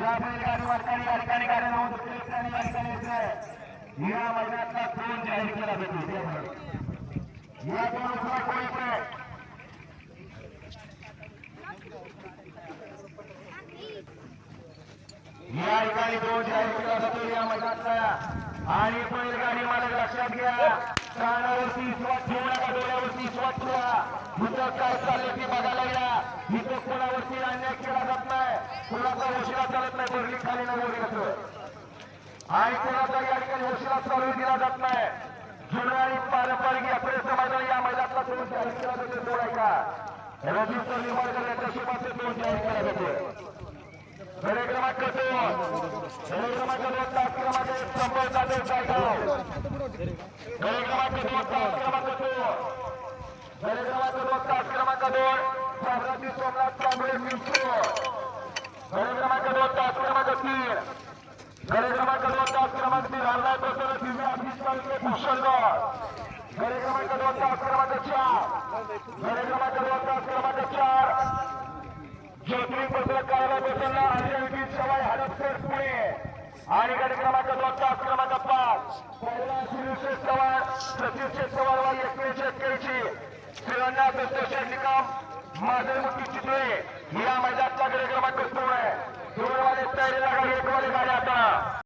या बैलगाडी मालकांनी या ठिकाणी गाड्या नोंद केली आणि या ठिकाणी या मैदानातला दोन जाहीर केला जातो या दोन कोणीकडे या ठिकाणी दोन जाहीर केला जातो या मैदानातला आणि बैलगाडी मालक लक्षात घ्या कानावरती स्वच्छ ठेवू नका डोळ्यावरती स्वच्छ ठेवा इथं काय चाललंय ते बघायला या इथं कोणावरती अन्याय केला जात नाही कोणाचा उशिरा चालत नाही बरली खाली नाही वगैरे कसं आणि कोणाचा या ठिकाणी उशिरा चालू दिला जात नाही जुनं आणि पारंपरिक यात्रेचं मैदान या मैदानातला दोन जाहीर केला जातो जोडायचा रजिस्टर निंबाळकर यांच्या शिवाचे दोन जाहीर केला जातो गडे क्रमांक 2 गडे क्रमांक 2 तास क्रमांक 1 संभव जाधव जायगाव गडे क्रमांक 2 तास क्रमांक 2 गडे क्रमांक 2 तास क्रमांक 2 शामराजी सोमनाथ कांबळे पिंपरो गडे क्रमांक 2 तास क्रमांक 3 गडे क्रमांक 2 तास क्रमांक 3 हरनाय प्रसन्न दिव्या अभिषेक भूषणगड गडे क्रमांक 2 तास क्रमांक 4 गडे क्रमांक 2 तास क्रमांक 4 ज्योतिर्लिंग पत्रक कार्यालय प्रसन्न आर्यविधी सवाई हडपसर पुणे आणि गट क्रमांक 2 तास क्रमांक 5 पहिला शिवशेष चव्हाण सचिवशेष चव्हाण व 2181 शिवण्या दत्तशेठ निकम माझे मुक्ती चितळे या मैदानातला गट क्रमांक 2 आहे 2 वाले तयारीला गाडी 1 वाली गाडी आता